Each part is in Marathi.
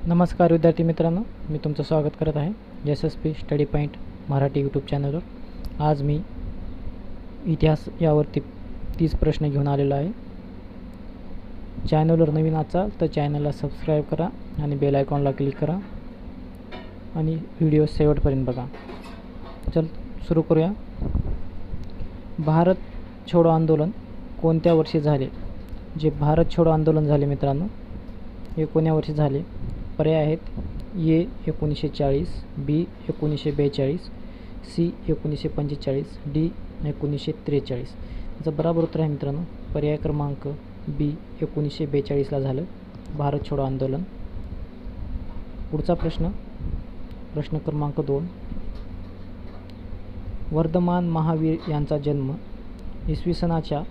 नमस्कार विद्यार्थी मित्रांनो, मी तुमचं स्वागत करत आहे SSP study point Marathi YouTube चॅनलवर. आज मी इतिहास यावरती 30 प्रश्न घेऊन आलेलो आहे. चॅनलवर नवीन असाल तर चॅनलला सबस्क्राईब करा आणि बेल आयकॉनला क्लिक करा आणि व्हिडिओ शेवटपर्यंत बघा. चल सुरू करूया. भारत छोडो आंदोलन कोणत्या वर्षी झाले? जे भारत छोडो आंदोलन झाले मित्रांनो, हे कोण्या वर्षी झाले? पर्याय आहेत: ए 1940, बी 1942, सी 1945, डी 1943. याचं बरोबर उत्तर आहे मित्रांनो पर्याय क्रमांक बी 1942ला झालं भारत छोडो आंदोलन. पुढचा प्रश्न क्रमांक 2. वर्धमान महावीर यांचा जन्म इसवी सनाच्या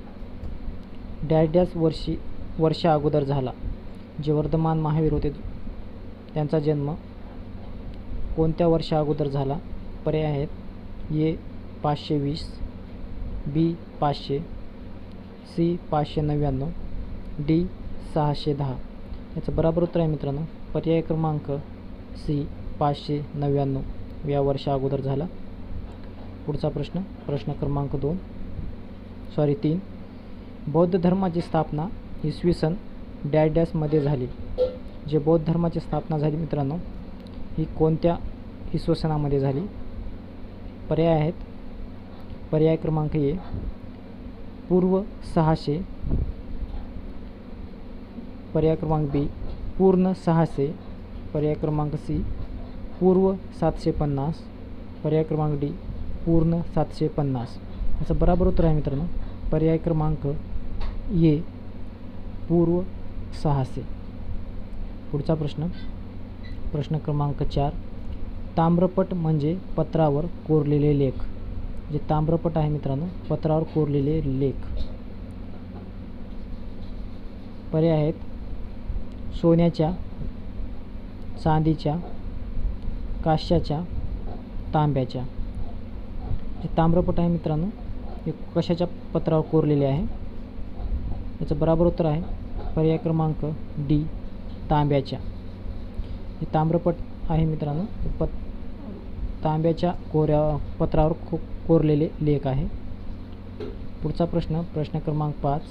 डॅश वर्षा अगोदर झाला. जे वर्धमान महावीर होते त्यांचा जन्म कोणत्या वर्षा अगोदर झाला? पर्याय आहेत: ए 520, बी 500, सी 599, डी 610. याचं बरोबर उत्तर आहे मित्रांनो पर्याय क्रमांक सी 599 या वर्षा अगोदर झाला. पुढचा प्रश्न क्रमांक 3. बौद्ध धर्माची स्थापना इसवी सन डॅशमध्ये झाली. जे बौद्ध धर्माची स्थापना झाली मित्रांनो, ही कोणत्या इसवी सनामध्ये झाली? पर्याय आहेत: पर्याय क्रमांक ए पूर्व 600, पर्याय क्रमांक बी पूर्ण 600, पर्याय क्रमांक सी पूर्व 750, पर्याय क्रमांक डी पूर्ण 750. याचं बरोबर उत्तर आहे मित्रांनो पर्याय क्रमांक ए पूर्व 600. पुढचा प्रश्न क्रमांक 4. ताम्रपट म्हणजे पत्रावर कोरलेले लेख. जे ताम्रपट आहे मित्रांनो, पत्रावर कोरलेले लेख. पर्याय आहेत: सोन्याच्या, चांदीच्या, काश्याच्या, तांब्याच्या. जे ताम्रपट आहे मित्रांनो, हे कशाच्या पत्रावर कोरलेले आहे? याचं बरोबर उत्तर आहे पर्याय क्रमांक डी तांब्याच्या. हे ताम्रपट आहे मित्रांनो, तांब्याच्या पत्रावर कोरलेले लेख आहे. पुढचा प्रश्न क्रमांक 5.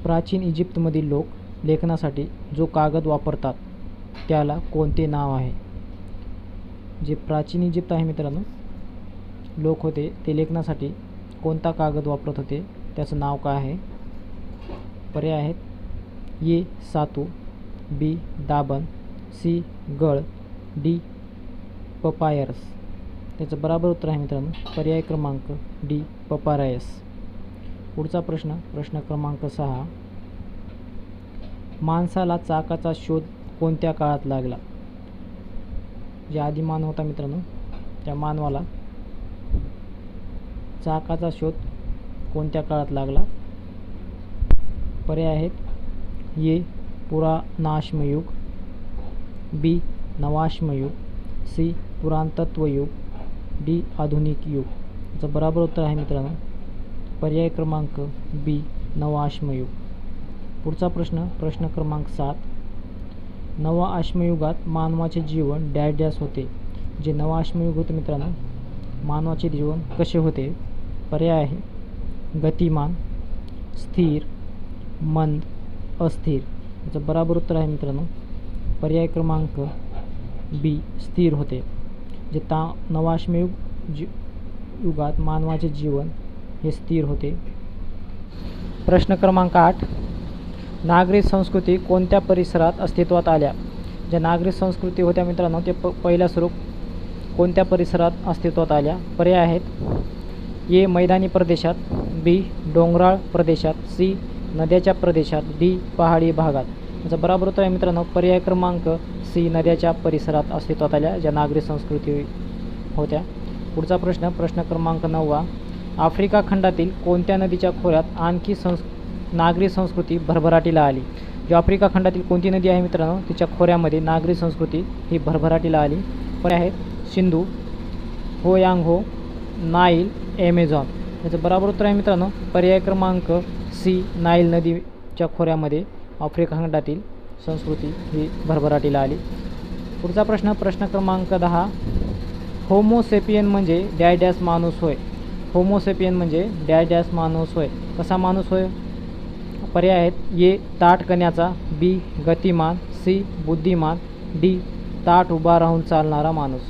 प्राचीन इजिप्तमधील लोक लेखनासाठी जो कागद वापरतात त्याला कोणते नाव आहे? जे प्राचीन इजिप्त आहे मित्रांनो, लोक होते ते लेखनासाठी कोणता कागद वापरत होते, त्याचं नाव काय आहे? पर्याय आहेत: ए सातू, बी दाबन, सी गळ, डी पपायरस. त्याचं बरोबर उत्तर आहे मित्रांनो पर्याय क्रमांक डी पपायरस. पुढचा प्रश्न क्रमांक 6. माणसाला चाकाचा शोध कोणत्या काळात लागला? जे आदिमानव होता मित्रांनो, त्या मानवाला चाकाचा शोध कोणत्या काळात लागला? पर्याय आहेत: ए पुराणाश्मयुग, बी नवाश्मयुग, सी पुरातत्वयुग, डी आधुनिक युग. याचं बरोबर उत्तर आहे मित्रांनो पर्याय क्रमांक बी नवाश्मयुग. पुढचा प्रश्न क्रमांक 7. नवा अश्मयुगात मानवाचे जीवन डॅश होते. जे नवा अश्मयुग होते मित्रांनो, मानवाचे जीवन कसे होते? पर्याय आहे: गतिमान, स्थिर, मंद, अस्थिर. याचं बरोबर उत्तर आहे मित्रांनो पर्याय क्रमांक बी स्थिर होते. जे नवाश्मयुग युगात मानवाचे जीवन हे स्थिर होते. प्रश्न क्रमांक 8. नागरी संस्कृती कोणत्या परिसरात अस्तित्वात आल्या? ज्या नागरी संस्कृती होत्या मित्रांनो, ते पहिल्या स्वरूप कोणत्या परिसरात अस्तित्वात आल्या? पर्याय आहेत: ए मैदानी प्रदेशात, बी डोंगराळ प्रदेशात, सी नद्याच्या प्रदेशात, डी पहाडी भागात. याचा बरोबर उत्तर आहे मित्रांनो पर्याय क्रमांक सी नद्याच्या परिसरात अस्तित्वात आल्या ज्या नागरी संस्कृती होत्या. पुढचा प्रश्न क्रमांक 9. आफ्रिका खंडातील कोणत्या नदीच्या खोऱ्यात आणखी नागरी संस्कृती भरभराटीला आली? जी आफ्रिका खंडातील कोणती नदी आहे मित्रांनो, तिच्या खोऱ्यामध्ये नागरी संस्कृती ही भरभराटीला आली? पर्याय आहेत: सिंधू, होयांगहो, नाईल, ॲमेझॉन. याचं बरोबर उत्तर आहे मित्रांनो पर्याय क्रमांक सी नाईल नदीच्या खोऱ्यामध्ये आफ्रिका खंडातील संस्कृती ही भरभराटीला आली. पुढचा प्रश्न क्रमांक 10. होमोसेपियन म्हणजे डॅश डॅश माणूस होय. होमोसेपियन म्हणजे डॅश डॅश माणूस होय. कसा माणूस होय? पर्याय आहेत. ए ताठ कण्याचा, बी गतिमान, सी बुद्धिमान, डी ताठ उभा राहून चालणारा माणूस.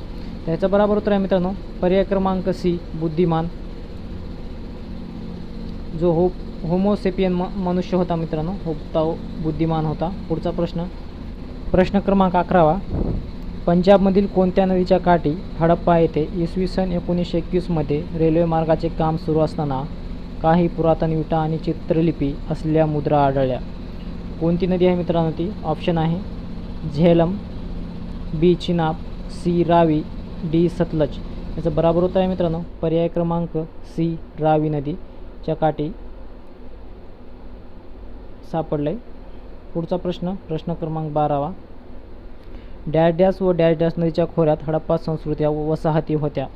त्याचं बरोबर उत्तर आहे मित्रांनो पर्याय क्रमांक सी बुद्धिमान. जो होमोसेपियन मनुष्य होता मित्रांनो तो बुद्धिमान होता. पुढचा प्रश्न क्रमांक 11. पंजाबमधील कोणत्या नदीच्या काठी हडप्पा येथे इसवी सन 1921 रेल्वे मार्गाचे काम सुरू असताना काही पुरातन विटा आणि चित्रलिपी असलेल्या मुद्रा आढळल्या? कोणती नदी आहे मित्रांनो ती? ऑप्शन आहे झेलम, बी चिनाब, सी रावी, डी सतलज. याचं बरोबर उत्तर आहे मित्रांनो पर्याय क्रमांक सी रावी नदीच्या काठी सापडले. पुढचा प्रश्न क्रमांक 12. डॅश डॅश व डॅश डॅश नदीच्या खोऱ्यात हडप्पा संस्कृती वसाहती होत्या.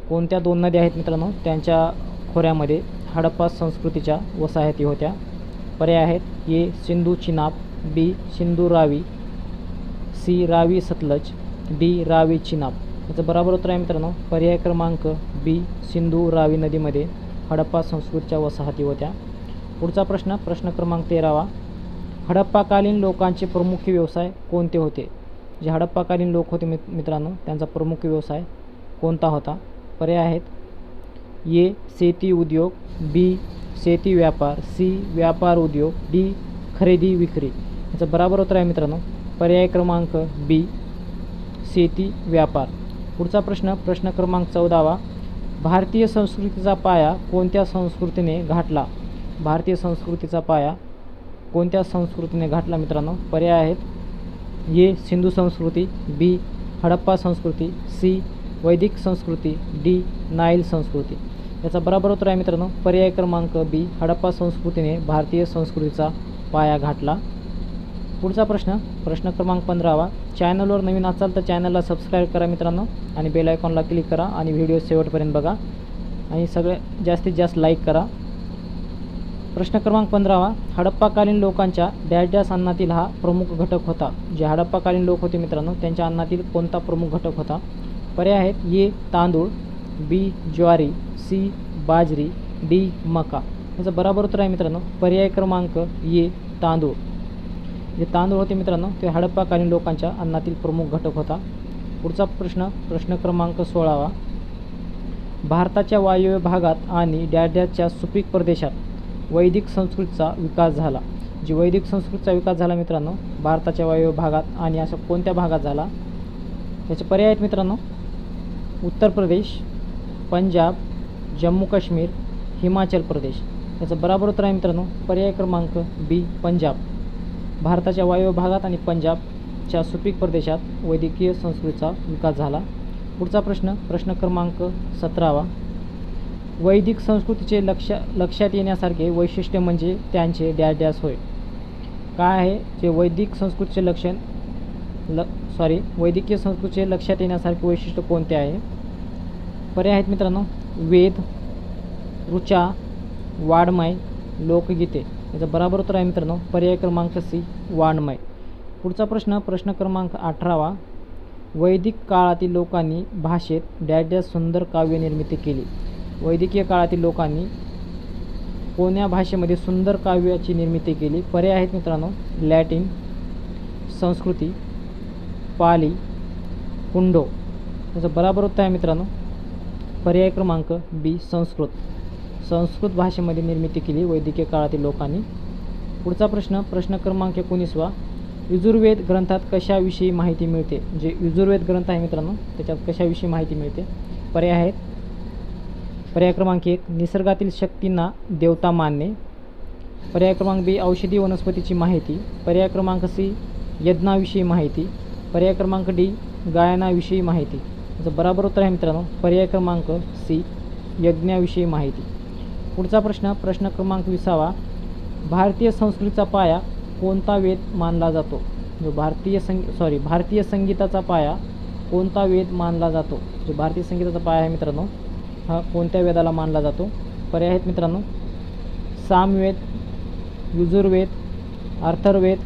कोणत्या दोन नद्या आहेत मित्रांनो त्यांच्या खोऱ्यामध्ये हडप्पा संस्कृतीच्या वसाहती होत्या? पर्याय आहेत ए सिंधू चिनाब, बी सिंधू रावी, सी रावी सतलज, डी रावी चिनाब. याचं बरोबर उत्तर आहे मित्रांनो पर्याय क्रमांक बी सिंधू रावी नदीमध्ये हडप्पा संस्कृतीच्या वसाहती होत्या. पुढचा प्रश्न क्रमांक 13. हडप्पाकालीन लोकांचे प्रमुख व्यवसाय कोणते होते? जे हडप्पाकालीन लोक होते मित्रांनो त्यांचा प्रमुख व्यवसाय कोणता होता? पर्याय आहेत ए शेती उद्योग, बी शेती व्यापार, सी व्यापार उद्योग, डी खरेदी विक्री. याचं बरोबर उत्तर आहे मित्रांनो पर्याय क्रमांक बी शेती व्यापार. पुढचा प्रश्न क्रमांक 14. भारतीय संस्कृतीचा पाया कोणत्या संस्कृतीने घातला? भारतीय संस्कृतीचा पाया कोणत्या संस्कृतीने घातला मित्रांनो? पर्याय आहेत ए सिंधू संस्कृती, बी हडप्पा संस्कृती, सी वैदिक संस्कृती, डी नाईल संस्कृती. याचा बरोबर उत्तर आहे मित्रांनो पर्याय क्रमांक बी हडप्पा संस्कृतीने भारतीय संस्कृतीचा पाया घातला. पुढचा प्रश्न क्रमांक 15. चॅनलवर नवीन असाल तर चॅनलला सबस्क्राईब करा मित्रांनो आणि बेल आयकॉनला क्लिक करा आणि व्हिडिओ शेवटपर्यंत बघा आणि जास्तीत जास्त लाईक करा. प्रश्न क्रमांक 15. हडप्पाकालीन लोकांच्या डॅश डॅश अन्नातील हा प्रमुख घटक होता. जे हडप्पाकालीन लोक होते मित्रांनो त्यांच्या अन्नातील कोणता प्रमुख घटक होता? पर्याय आहेत ए तांदूळ, बी ज्वारी, सी बाजरी, डी मका. याचं बरोबर उत्तर आहे मित्रांनो पर्याय क्रमांक ए तांदूळ. जे तांदूळ होते मित्रांनो ते हडप्पाकालीन लोकांच्या अन्नातील प्रमुख घटक होता. पुढचा प्रश्न क्रमांक 16. भारताच्या वायव्य भागात आणि डॅश डॅशच्या सुपीक प्रदेशात वैदिक संस्कृतीचा विकास झाला. जी वैदिक संस्कृतीचा विकास झाला मित्रांनो भारताच्या वायव्य भागात आणि अशा कोणत्या भागात झाला? याचे पर्याय आहेत मित्रांनो उत्तर प्रदेश, पंजाब, जम्मू काश्मीर, हिमाचल प्रदेश. याचं बरोबर उत्तर आहे मित्रांनो पर्याय क्रमांक बी पंजाब. भारताच्या वायव्य भागात आणि पंजाबच्या सुपीक प्रदेशात वैदिकीय संस्कृतीचा विकास झाला. पुढचा प्रश्न क्रमांक 17. वैदिक संस्कृतीचे लक्षात येण्यासारखे वैशिष्ट्य म्हणजे त्यांचे डॅश डॅश होय. काय आहे जे वैदिक संस्कृतीचे वैदिकीय संस्कृतीचे लक्षात येण्यासारखे वैशिष्ट्य कोणते आहे? पर्याय आहेत मित्रांनो वेद, ऋचा, वाङ्मय, लोकगीते. याचं बरोबर उत्तर आहे मित्रांनो पर्याय क्रमांक सी वाङ्मय. पुढचा प्रश्न क्रमांक 18. वैदिक काळातील लोकांनी भाषेत डॅश डॅश सुंदर काव्य निर्मिती केली. वैदिकीय काळातील लोकांनी कोण्या भाषेमध्ये सुंदर काव्याची निर्मिती केली? पर्याय आहेत मित्रांनो लॅटिन, संस्कृती, पाली, कुंडो. याचं बरोबर उत्तर आहे मित्रांनो पर्याय क्रमांक बी संस्कृत भाषेमध्ये निर्मिती केली वैदिकीय काळातील लोकांनी. पुढचा प्रश्न क्रमांक 19. यजुर्वेद ग्रंथात कशाविषयी माहिती मिळते? जे यजुर्वेद ग्रंथ आहे मित्रांनो त्याच्यात कशाविषयी माहिती मिळते? पर्याय आहेत पर्याय क्रमांक 1 निसर्गातील शक्तींना देवता मानणे, पर्याय क्रमांक बी औषधी वनस्पतीची माहिती, पर्याय क्रमांक सी यज्ञाविषयी माहिती, पर्याय क्रमांक डी गायनाविषयी माहिती. याचं बरोबर उत्तर आहे मित्रांनो पर्याय क्रमांक सी यज्ञाविषयी माहिती. पुढचा प्रश्न क्रमांक 20. भारतीय संस्कृतीचा पाया कोणता वेद मानला जातो? जो भारतीय संगीताचा पाया कोणता वेद मानला जातो? जो भारतीय संगीताचा पाया आहे मित्रांनो हा कोणत्या वेदाला मानला जातो? पर्याय आहेत मित्रांनो सामवेद, यजुर्वेद, अथर्ववेद,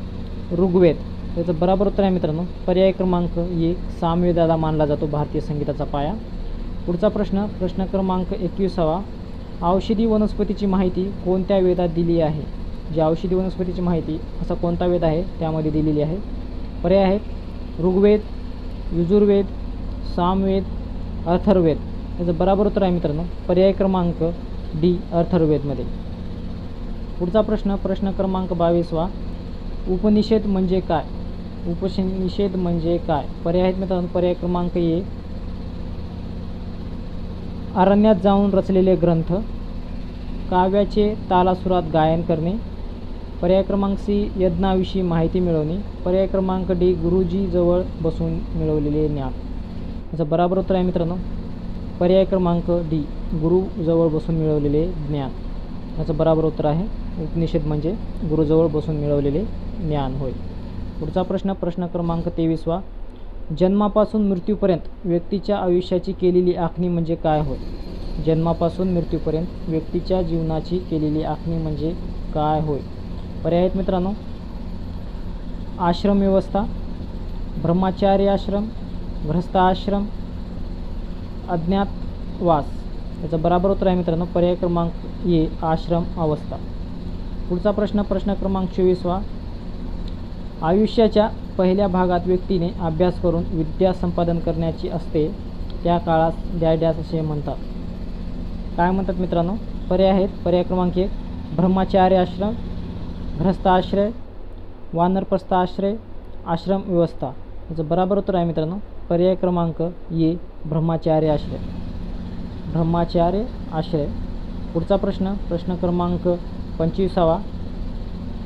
ऋग्वेद. त्याचं बरोबर उत्तर आहे मित्रांनो पर्याय क्रमांक 1 सामवेदाला मानला जातो भारतीय संगीताचा पाया. पुढचा प्रश्न प्रश्न क्रमांक 21. औषधी वनस्पतीची माहिती कोणत्या वेदात दिली आहे? जी औषधी वनस्पतीची माहिती असा कोणता वेद आहे त्यामध्ये दिलेली आहे. पर्याय आहेत ऋग्वेद, यजुर्वेद, सामवेद, अथर्ववेद. त्याचं बरोबर उत्तर आहे मित्रांनो पर्याय क्रमांक डी अथर्ववेदमध्ये. पुढचा प्रश्न प्रश्न क्रमांक 22. उपनिषद म्हणजे काय? उपनिषद म्हणजे काय? पर्याय आहेत मित्रांनो पर्याय क्रमांक ए अरण्यात जाऊन रचलेले ग्रंथ, काव्याचे तालासुरात गायन करणे. पर्याय क्रमांक सी यज्ञाविषयी माहिती मिळवणे. पर्याय क्रमांक डी गुरुजी जवळ बसून मिळवलेले ज्ञान. याचं बरोबर उत्तर आहे मित्रांनो पर्याय क्रमांक डी गुरुजवळ बसून मिळवलेले ज्ञान. याचं बरोबर उत्तर आहे उपनिषद म्हणजे गुरुजवळ बसून मिळवलेले ज्ञान होय. पुढचा प्रश्न प्रश्न क्रमांक 23. जन्मापासून मृत्यूपर्यंत व्यक्तीच्या आयुष्याची केलेली आखणी म्हणजे काय होय? जन्मापासून मृत्यूपर्यंत व्यक्तीच्या जीवनाची केलेली आखणी म्हणजे काय होय? पर्याय आहेत मित्रांनो आश्रम व्यवस्था, ब्रह्मचार्य आश्रम, गृहस्थाश्रम, अज्ञातवास. याचं बरोबर उत्तर आहे मित्रांनो पर्याय क्रमांक ए आश्रम अवस्था. पुढचा प्रश्न प्रश्न क्रमांक 24. आयुष्याच्या पहिल्या भागात व्यक्तीने अभ्यास करून विद्या संपादन करण्याची असते त्या काळास डॅश असे म्हणतात. काय म्हणतात मित्रांनो? पर्याय आहेत पर्याय क्रमांक 1 ब्रह्मचार्य आश्रम, गृहस्थाश्रय, वानरप्रस्थाश्रय, आश्रम व्यवस्था. याचं बरोबर उत्तर आहे मित्रांनो पर्याय क्रमांक ए ब्रह्मचार्य आश्रय. ब्रह्मचार्य आश्रय. पुढचा प्रश्न प्रश्न क्रमांक 25.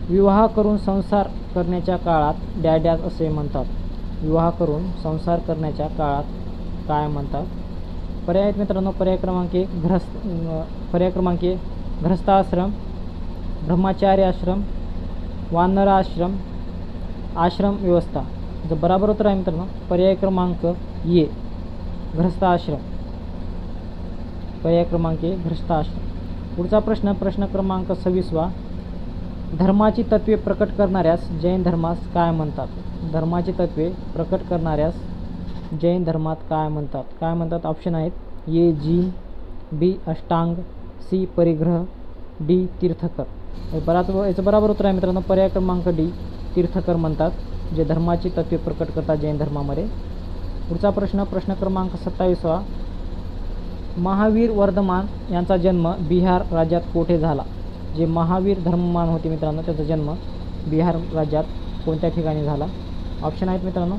विवाह करून संसार करण्याच्या काळात डॅश असे म्हणतात. विवाह करून संसार करण्याच्या काळात काय म्हणतात? पर्याय आहेत मित्रांनो पर्याय क्रमांक 1 पर्याय क्रमांक 1 गृहस्थाश्रम, ब्रह्मचार्य आश्रम, वानराश्रम, आश्रम व्यवस्था. जर बरोबर उत्तर आहे मित्रांनो पर्याय क्रमांक ए गृहस्थाश्रम. पर्याय क्रमांक ए गृहस्थाश्रम. पुढचा प्रश्न प्रश्न क्रमांक 26. धर्माची तत्त्वे प्रकट करणाऱ्यास जैन धर्मास काय म्हणतात? धर्माची तत्त्वे प्रकट करणाऱ्यास जैन धर्मात काय म्हणतात? काय म्हणतात? ऑप्शन आहेत ए जीन, बी अष्टांग, सी परिग्रह, डी तीर्थकर. याचं बरोबर उत्तर आहे मित्रांनो पर्याय क्रमांक डी तीर्थकर म्हणतात जे धर्माची तत्त्वे प्रकट करतात जैन धर्मामध्ये. पुढचा प्रश्न प्रश्न क्रमांक 27. महावीर वर्धमान यांचा जन्म बिहार राज्यात कोठे झाला? जे महावीर धर्ममान होते मित्रांनो त्याचा जन्म बिहार राज्यात कोणत्या ठिकाणी झाला? ऑप्शन आहेत मित्रांनो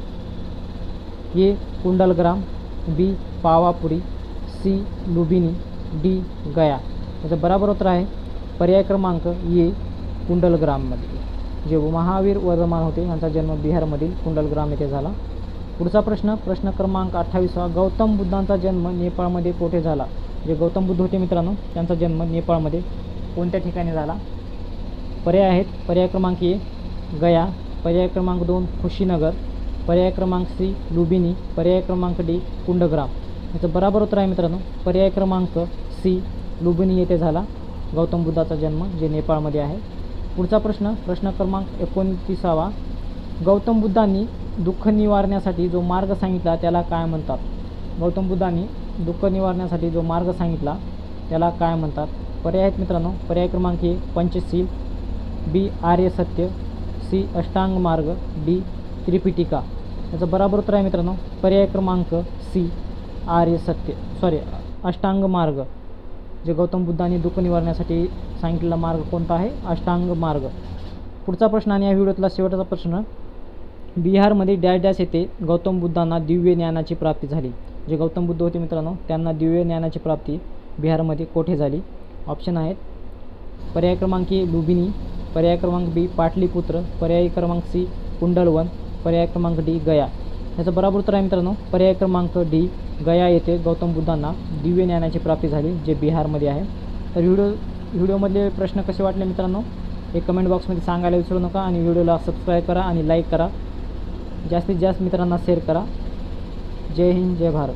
ए कुंडलग्राम, बी पावापुरी, सी लुबिनी, डी गया. त्याचं बरोबर उत्तर आहे पर्याय क्रमांक ए कुंडलग्राममध्ये. जे महावीर वर्धमान होते यांचा जन्म बिहारमधील कुंडलग्राम येथे झाला. पुढचा प्रश्न प्रश्न क्रमांक 28. गौतम बुद्धांचा जन्म नेपाळमध्ये कोठे झाला? जे गौतम बुद्ध होते मित्रांनो त्यांचा जन्म नेपाळमध्ये कोणत्या ठिकाणी झाला? पर्याय आहेत पर्याय क्रमांक ए गया, पर्याय क्रमांक 2 कुशीनगर, पर्याय क्रमांक सी लुबिनी, पर्याय क्रमांक डी कुंडग्राम. याचं बरोबर उत्तर आहे मित्रांनो पर्याय क्रमांक सी लुबिनी येथे झाला गौतम बुद्धाचा जन्म जे नेपाळमध्ये आहे. पुढचा प्रश्न प्रश्न क्रमांक 29. गौतम बुद्धांनी दुःख निवारण्यासाठी जो मार्ग सांगितला त्याला काय म्हणतात? गौतम बुद्धांनी दुःख निवारण्यासाठी जो मार्ग सांगितला त्याला काय म्हणतात? पर्याय आहेत मित्रांनो पर्याय क्रमांक ए पंचशील, बी आर्य सत्य, सी अष्टांग मार्ग, डी त्रिपिटिका. याचं बरोबर उत्तर आहे मित्रांनो पर्याय क्रमांक सी आर्य सत्य अष्टांग मार्ग. जे गौतम बुद्धांनी दुःख निवारण्यासाठी सांगितलेला मार्ग कोणता आहे? अष्टांग मार्ग. पुढचा प्रश्न आणि या व्हिडिओतला शेवटचा प्रश्न बिहारमध्ये डॅश येथे गौतम बुद्धांना दिव्य ज्ञानाची प्राप्ती झाली. जे गौतम बुद्ध होते मित्रांनो त्यांना दिव्य ज्ञानाची प्राप्ती बिहारमध्ये कोठे झाली? ऑप्शन आहेत पर्याय क्रमांक ए लुबिनी, पर्याय क्रमांक बी पाटलीपुत्र, पर्याय क्रमांक सी कुंडलवन, पर्याय क्रमांक डी गया. याचं बरोबर उत्तर आहे मित्रांनो पर्याय क्रमांक डी गया येथे गौतम बुद्धांना दिव्य ज्ञानाची प्राप्ती झाली जे बिहारमध्ये आहे. तर व्हिडिओमधले प्रश्न कसे वाटले मित्रांनो हे कमेंट बॉक्समध्ये सांगायला विसरू नका आणि व्हिडिओला सबस्क्राईब करा आणि लाईक करा. जास्तीत जास्त मित्रांना शेअर करा. जय हिंद जय भारत.